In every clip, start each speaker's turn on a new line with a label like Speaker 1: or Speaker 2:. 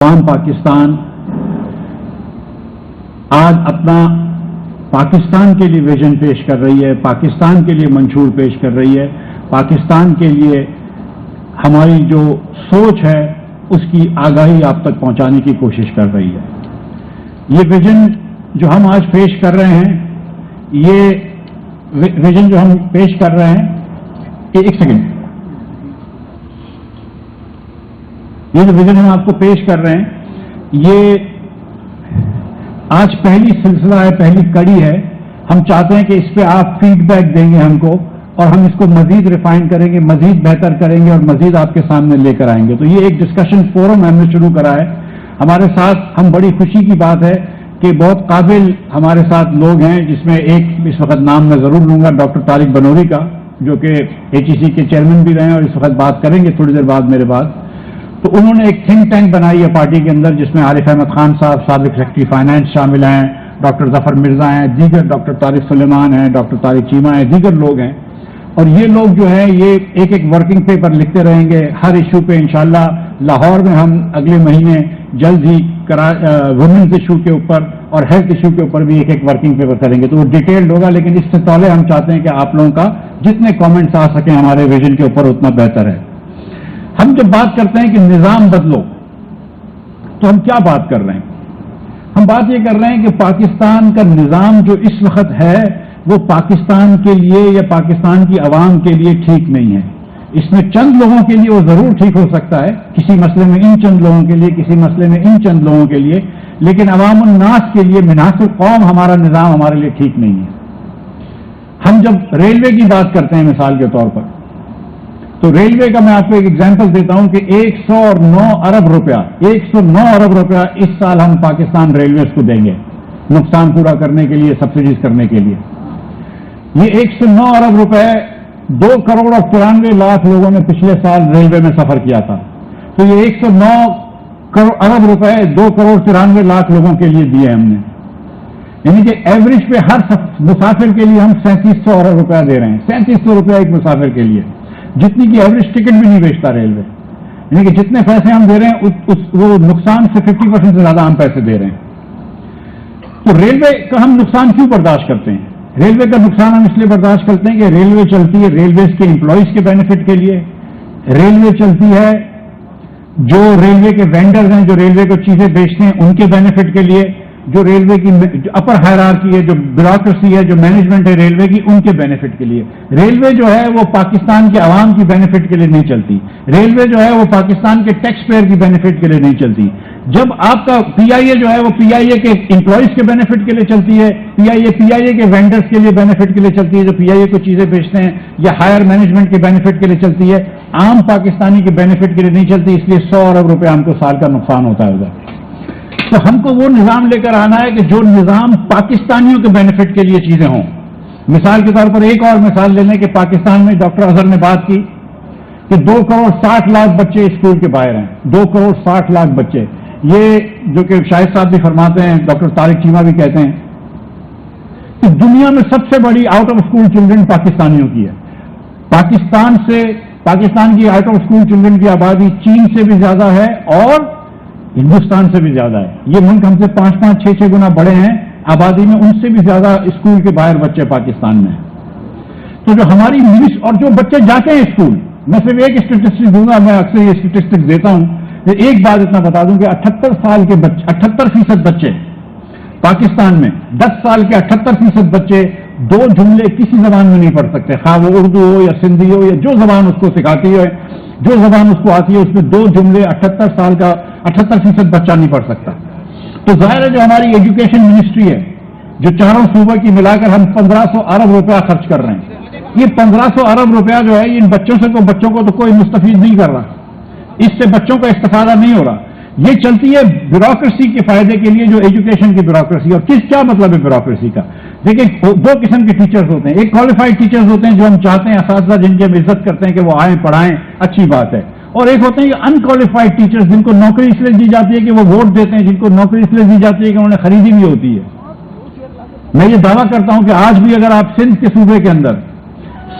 Speaker 1: عوام پاکستان آج اپنا پاکستان کے لیے ویژن پیش کر رہی ہے، پاکستان کے لیے منشور پیش کر رہی ہے، پاکستان کے لیے ہماری جو سوچ ہے اس کی آگاہی آپ تک پہنچانے کی کوشش کر رہی ہے۔ یہ ویژن جو ہم آج پیش کر رہے ہیں، یہ ویژن جو ہم پیش کر رہے ہیں، ایک سیکنڈ، یہ جو ویژن ہم آپ کو پیش کر رہے ہیں، یہ آج پہلی سلسلہ ہے، پہلی کڑی ہے۔ ہم چاہتے ہیں کہ اس پہ آپ فیڈ بیک دیں گے ہم کو، اور ہم اس کو مزید ریفائن کریں گے، مزید بہتر کریں گے اور مزید آپ کے سامنے لے کر آئیں گے۔ تو یہ ایک ڈسکشن فورم ہم نے شروع کرا ہے۔ ہمارے ساتھ ہم بڑی خوشی کی بات ہے کہ بہت قابل ہمارے ساتھ لوگ ہیں، جس میں ایک اس وقت نام میں ضرور لوں گا، ڈاکٹر طارق بنوری کا، جو کہ HEC کے چیئرمین بھی رہے ہیں اور اس وقت بات کریں گے تھوڑی دیر بعد میرے بعد۔ تو انہوں نے ایک تھنک ٹینک بنائی ہے پارٹی کے اندر، جس میں عارف احمد خان صاحب سابق سیکرٹری فائنانس شامل ہیں، ڈاکٹر ظفر مرزا ہیں، دیگر ڈاکٹر طارق سلیمان ہیں، ڈاکٹر طارق چیمہ ہیں، دیگر لوگ ہیں۔ اور یہ لوگ جو ہیں یہ ایک ایک ورکنگ پیپر لکھتے رہیں گے ہر ایشو پہ۔ انشاءاللہ لاہور میں ہم اگلے مہینے جلد ہی وومنز ایشو کے اوپر اور ہیلتھ ایشو کے اوپر بھی ایک ایک ورکنگ پیپر کریں گے، تو وہ ڈیٹیلڈ ہوگا، لیکن اس سے پہلے ہم چاہتے ہیں کہ آپ لوگوں کا جتنے کامنٹس آ سکیں ہمارے ویژن کے اوپر اتنا بہتر ہے۔ ہم جب بات کرتے ہیں کہ نظام بدلو، تو ہم کیا بات کر رہے ہیں؟ ہم بات یہ کر رہے ہیں کہ پاکستان کا نظام جو اس وقت ہے وہ پاکستان کے لیے یا پاکستان کی عوام کے لیے ٹھیک نہیں ہے۔ اس میں چند لوگوں کے لیے وہ ضرور ٹھیک ہو سکتا ہے، کسی مسئلے میں ان چند لوگوں کے لیے، کسی مسئلے میں ان چند لوگوں کے لیے، لیکن عوام الناس کے لیے، منحصر قوم ہمارا نظام ہمارے لیے ٹھیک نہیں ہے۔ ہم جب ریلوے کی بات کرتے ہیں مثال کے طور پر، تو ریلوے کا میں آپ کو ایک ایگزامپل دیتا ہوں کہ 109 ارب روپیہ اس سال ہم پاکستان ریلویز کو دیں گے نقصان پورا کرنے کے لیے، سبسڈیز کرنے کے لیے۔ یہ 109 ارب روپے 2 کروڑ اور 94 لاکھ لوگوں نے پچھلے سال ریلوے میں سفر کیا تھا، تو یہ 109 ارب روپے 2 کروڑ 94 لاکھ لوگوں کے لیے دیے ہم نے، یعنی کہ ایوریج پہ ہر مسافر کے لیے ہم 3700 ارب روپیہ دے رہے ہیں، 3700 روپیہ ایک مسافر کے لیے، جتنی کی ایوریج ٹکٹ بھی نہیں بیچتا ریلوے، یعنی کہ جتنے پیسے ہم دے رہے ہیں وہ نقصان سے 50% سے زیادہ ہم پیسے دے رہے ہیں۔ تو ریلوے کا ہم نقصان کیوں برداشت کرتے ہیں؟ ریلوے کا نقصان ہم اس لیے برداشت کرتے ہیں کہ ریلوے چلتی ہے ریلویز کے امپلائیز کے بینیفٹ کے لیے، ریلوے چلتی ہے جو ریلوے کے وینڈرز ہیں، جو ریلوے کو چیزیں بیچتے ہیں، ان کے بینیفٹ کے لیے، جو ریلوے کی اپر ہائرارکی ہے، جو بیوروکریسی ہے، جو مینجمنٹ ہے ریلوے کی، ان کے بینیفٹ کے لیے۔ ریلوے جو ہے وہ پاکستان کے عوام کی بینیفٹ کے لیے نہیں چلتی، ریلوے جو ہے وہ پاکستان کے ٹیکس پیئر کی بینیفٹ کے لیے نہیں چلتی۔ جب آپ کا PIA جو ہے وہ PIA کے امپلائیز کے بینیفٹ کے لیے چلتی ہے، PIA کے وینڈرز کے لیے بینیفٹ کے لیے چلتی ہے، جو PIA کو چیزیں بیچتے ہیں، یا ہائر مینجمنٹ کے بینیفٹ کے لیے چلتی ہے، عام پاکستانی کے بینیفٹ کے لیے نہیں چلتی، اس لیے 100 ارب روپے ہم کو سال کا نقصان ہوتا ہے ادھر۔ تو ہم کو وہ نظام لے کر آنا ہے کہ جو نظام پاکستانیوں کے بینیفٹ کے لیے چیزیں ہوں۔ مثال کے طور پر ایک اور مثال لے لیں کہ پاکستان میں ڈاکٹر اظہر نے بات کی کہ 2 کروڑ 60 لاکھ بچے اسکول کے باہر ہیں، 2 کروڑ 60 لاکھ بچے، یہ جو کہ شاہد صاحب بھی فرماتے ہیں، ڈاکٹر طارق چیمہ بھی کہتے ہیں کہ دنیا میں سب سے بڑی آؤٹ آف اسکول چلڈرن پاکستانیوں کی ہے۔ پاکستان کی آؤٹ آف اسکول چلڈرن کی آبادی چین سے بھی زیادہ ہے اور ہندوستان سے بھی زیادہ ہے۔ یہ ملک ہم سے 5-5 6-6 گنا بڑے ہیں آبادی میں، ان سے بھی زیادہ اسکول کے باہر بچے پاکستان میں ہیں۔ تو جو ہماری اور جو بچے جاتے ہیں اسکول، میں صرف ایک اسٹیٹسٹک دوں گا، میں اکثر یہ اسٹیٹسٹک دیتا ہوں، ایک بات اتنا بتا دوں کہ 78% بچے پاکستان میں، 10 سال کے 78% بچے 2 جملے کسی زبان میں نہیں پڑھ سکتے، خواہ وہ اردو ہو یا سندھی ہو یا جو زبان اس کو سکھاتی ہے، جو زبان اس کو آتی ہے، اس میں 2 جملے 78% بچہ نہیں پڑھ سکتا۔ تو ظاہر ہے جو ہماری ایجوکیشن منسٹری ہے، جو چاروں صوبوں کی ملا کر ہم 1500 ارب روپیہ خرچ کر رہے ہیں، یہ 1500 ارب روپیہ جو ہے ان بچوں کو تو کوئی مستفید نہیں کر رہا، اس سے بچوں کا استفادہ نہیں ہو رہا، یہ چلتی ہے بیوروکریسی کے فائدے کے لیے، جو ایجوکیشن کی بیوروکریسی۔ اور کیا مطلب ہے بیوروکریسی کا؟ دیکھیں 2 قسم کے ٹیچرز ہوتے ہیں، ایک کوالیفائڈ ٹیچرز ہوتے ہیں جو ہم چاہتے ہیں، اساتذہ جن کی ہم عزت کرتے ہیں کہ وہ آئیں پڑھائیں، اچھی بات ہے، اور ایک ہوتے ہیں انکوالیفائڈ ٹیچرز جن کو نوکری اس لیے دی جاتی ہے کہ وہ ووٹ دیتے ہیں، جن کو نوکری اس لیے دی جاتی ہے کہ انہوں نے خریدی بھی ہوتی ہے۔ میں یہ دعویٰ کرتا ہوں کہ آج بھی اگر آپ سندھ کے صوبے کے اندر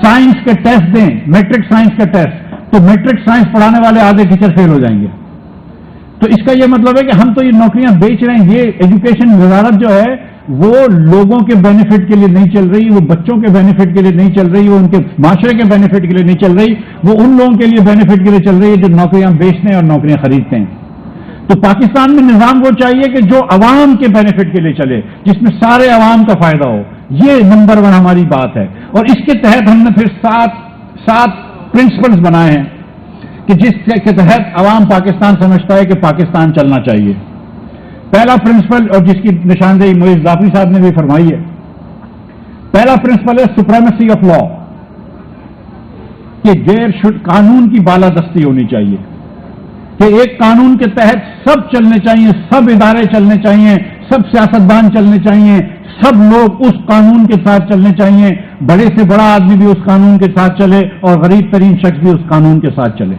Speaker 1: سائنس کے ٹیسٹ دیں، میٹرک سائنس کا ٹیسٹ، تو میٹرک سائنس پڑھانے والے آدھے ٹیچر فیل ہو جائیں گے، تو اس کا یہ مطلب ہے کہ ہم تو یہ نوکریاں بیچ رہے ہیں. یہ ایجوکیشن وزارت جو ہے وہ لوگوں کے بینیفٹ کے لیے نہیں چل رہی, وہ بچوں کے بینیفٹ کے لیے نہیں چل رہی, وہ ان کے معاشرے کے بینیفٹ کے لیے نہیں چل رہی, وہ ان لوگوں کے لیے بینیفٹ کے لیے چل رہی ہے جو نوکریاں بیچتے ہیں اور نوکریاں خریدتے ہیں. تو پاکستان میں نظام وہ چاہیے کہ جو عوام کے بینیفٹ کے لیے چلے, جس میں سارے عوام کا فائدہ ہو. یہ نمبر 1 ہماری بات ہے. اور اس کے تحت ہم نے پھر 7 پرنسپلز بنائے ہیں کہ جس کے تحت عوام پاکستان سمجھتا ہے کہ پاکستان چلنا چاہیے. پہلا پرنسپل, اور جس کی نشاندہی معیز ضافی صاحب نے بھی فرمائی ہے, پہلا پرنسپل ہے سپریمیسی آف لا, کہ قانون کی بالادستی ہونی چاہیے, کہ ایک قانون کے تحت سب چلنے چاہیے, سب ادارے چلنے چاہیے, سب سیاستدان چلنے چاہیے, سب لوگ اس قانون کے ساتھ چلنے چاہیے. بڑے سے بڑا آدمی بھی اس قانون کے ساتھ چلے اور غریب ترین شخص بھی اس قانون کے ساتھ چلے.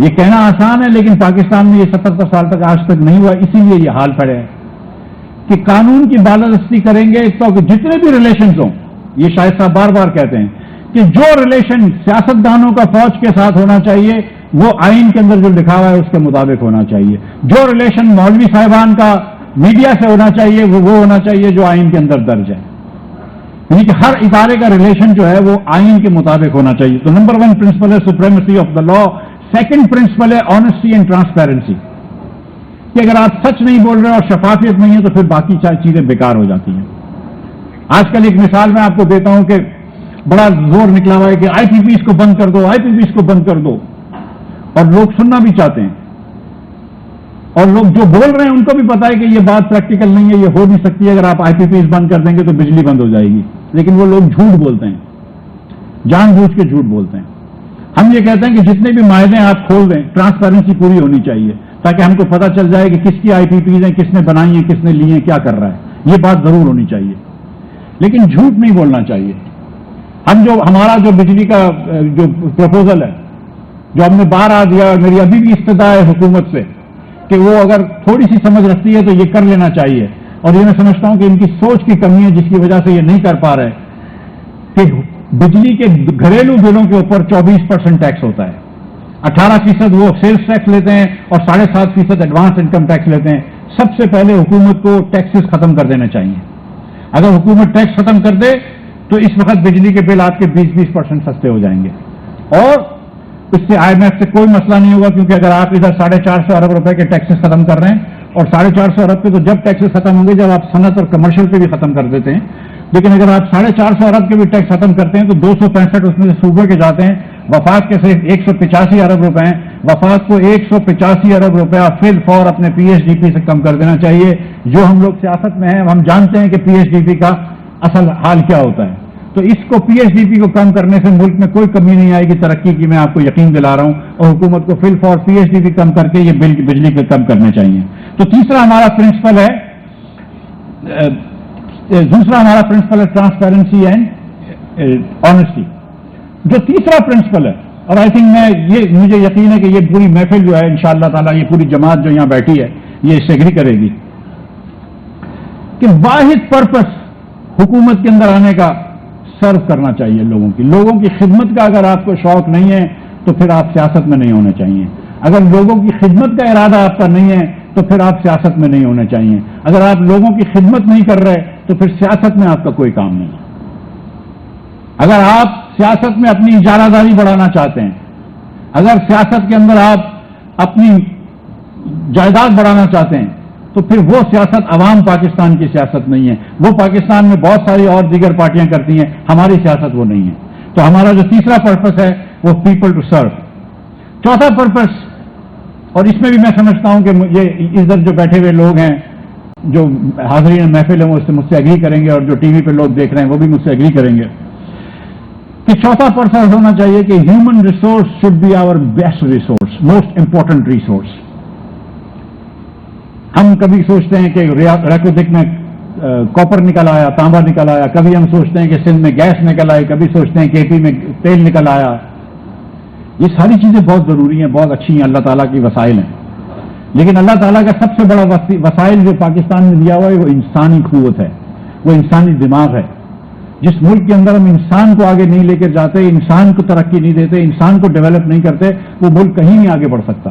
Speaker 1: یہ کہنا آسان ہے, لیکن پاکستان میں یہ 77 سال تک آج تک نہیں ہوا. اسی لیے یہ حال پڑے ہے کہ قانون کی بالادستی کریں گے تو جتنے بھی ریلیشنز ہوں, یہ شاہد صاحب بار بار کہتے ہیں کہ جو ریلیشن سیاستدانوں کا فوج کے ساتھ ہونا چاہیے وہ آئین کے اندر جو لکھا ہوا ہے اس کے مطابق ہونا چاہیے. جو ریلیشن مولوی صاحبان کا میڈیا سے ہونا چاہیے وہ ہونا چاہیے جو آئین کے اندر درج ہے. یعنی کہ ہر ادارے کا ریلیشن جو ہے وہ آئین کے مطابق ہونا چاہیے. تو نمبر 1 پرنسپل ہے supremacy of the law. Second principle ہے آنےسٹی اینڈ ٹرانسپیرنسی, کہ اگر آپ سچ نہیں بول رہے اور شفافیت نہیں ہے تو پھر باقی چیزیں بیکار ہو جاتی ہیں. آج کل ایک مثال میں آپ کو دیتا ہوں کہ بڑا زور نکلا ہوا ہے کہ آئی پی پیز کو بند کر دو, آئی پی پیز کو بند کر دو, اور لوگ سننا بھی چاہتے ہیں, اور لوگ جو بول رہے ہیں ان کو بھی پتا ہے کہ یہ بات پریکٹیکل نہیں ہے, یہ ہو نہیں سکتی ہے. اگر آپ آئی پی پیز بند کر دیں گے تو بجلی بند ہو جائے گی, لیکن وہ لوگ جھوٹ بولتے ہیں, جان بوجھ کے جھوٹ بولتے ہیں. ہم یہ کہتے ہیں کہ جتنے بھی معاہدے آپ کھول دیں ٹرانسپیرنسی پوری ہونی چاہیے, تاکہ ہم کو پتہ چل جائے کہ کس کی آئی پی پیز ہیں, کس نے بنائی ہیں, کس نے لی ہیں, کیا کر رہا ہے. یہ بات ضرور ہونی چاہیے, لیکن جھوٹ نہیں بولنا چاہیے. ہمارا جو بجلی کا جو پروپوزل ہے جو ہم نے باہر دیا, میری ابھی بھی استدعا ہے حکومت سے کہ وہ اگر تھوڑی سی سمجھ رکھتی ہے تو یہ کر لینا چاہیے. اور یہ میں سمجھتا ہوں کہ ان کی سوچ کی کمی ہے جس کی وجہ سے یہ نہیں کر پا رہے کہ بجلی کے گھریلو بلوں کے اوپر 24% ٹیکس ہوتا ہے, 18% وہ سیلز ٹیکس لیتے ہیں اور 7.5% ایڈوانس انکم ٹیکس لیتے ہیں. سب سے پہلے حکومت کو ٹیکسز ختم کر دینا چاہیے. اگر حکومت ٹیکس ختم کر دے تو اس وقت بجلی کے بل آپ کے 20% سستے ہو جائیں گے, اور اس سے IMF سے کوئی مسئلہ نہیں ہوگا, کیونکہ اگر آپ ادھر 450 ارب روپے کے ٹیکسز ختم کر رہے ہیں, اور 450 ارب کے تو جب ٹیکسز ختم ہوں گے جب آپ صنعت اور کمرشل پہ بھی ختم کر دیتے ہیں, لیکن اگر آپ 450 ارب کے بھی ٹیکس ختم کرتے ہیں تو 265 اس میں سے صوبے کے جاتے ہیں. وفاق کے صرف 185 ارب روپے ہیں. وفاق کو 185 ارب روپیہ فی الفور اپنے PSDP سے کم کر دینا چاہیے. جو ہم لوگ سیاست میں ہیں ہم جانتے ہیں کہ PSDP کا اصل حال کیا ہوتا ہے. تو اس کو PSDP کو کم کرنے سے ملک میں کوئی کمی نہیں آئے گی ترقی کی, میں آپ کو یقین دلا رہا ہوں. اور حکومت کو فی الفور PSDP کم کر کے یہ بجلی کے کم کرنے چاہیے. تو دوسرا ہمارا پرنسپل ہے ٹرانسپیرنسی اینڈ آنےسٹی. جو تیسرا پرنسپل ہے, اور آئی تھنک مجھے یقین ہے کہ یہ پوری محفل جو ہے انشاءاللہ تعالیٰ, یہ پوری جماعت جو یہاں بیٹھی ہے یہ اس سے ایگری کرے گی, کہ واحد پرپس حکومت کے اندر آنے کا سرو کرنا چاہیے لوگوں کی خدمت کا. اگر آپ کو شوق نہیں ہے تو پھر آپ سیاست میں نہیں ہونے چاہیے. اگر لوگوں کی خدمت کا ارادہ آپ کا نہیں ہے تو پھر آپ سیاست میں نہیں ہونے چاہیے. اگر آپ لوگوں کی خدمت نہیں کر رہے تو پھر سیاست میں آپ کا کوئی کام نہیں. اگر آپ سیاست میں اپنی اجارہ داری بڑھانا چاہتے ہیں, اگر سیاست کے اندر آپ اپنی جائیداد بڑھانا چاہتے ہیں, تو پھر وہ سیاست عوام پاکستان کی سیاست نہیں ہے. وہ پاکستان میں بہت ساری اور دیگر پارٹیاں کرتی ہیں, ہماری سیاست وہ نہیں ہے. تو ہمارا جو تیسرا پرپس ہے وہ پیپل ٹو سرو. چوتھا پرپس, اور اس میں بھی میں سمجھتا ہوں کہ مجھے ادھر جو بیٹھے ہوئے لوگ ہیں جو حاضرین محفل ہیں وہ اس سے مجھ سے ایگری کریں گے, اور جو ٹی وی پہ لوگ دیکھ رہے ہیں وہ بھی مجھ سے ایگری کریں گے, کہ چوتھا پرپس ہونا چاہیے کہ human resource should be our best resource, most important resource. ہم کبھی سوچتے ہیں کہ ریکوتک میں کاپر نکل آیا, تانبا نکل آیا, کبھی ہم سوچتے ہیں کہ سندھ میں گیس نکل آئی, کبھی سوچتے ہیں کہ KP میں تیل نکل آیا. یہ ساری چیزیں بہت ضروری ہیں, بہت اچھی ہیں, اللہ تعالیٰ کی وسائل ہیں. لیکن اللہ تعالیٰ کا سب سے بڑا وسائل جو پاکستان میں دیا ہوا ہے وہ انسانی قوت ہے, وہ انسانی دماغ ہے. جس ملک کے اندر ہم انسان کو آگے نہیں لے کر جاتے, انسان کو ترقی نہیں دیتے, انسان کو ڈیولپ نہیں کرتے, وہ ملک کہیں نہیں آگے بڑھ سکتا.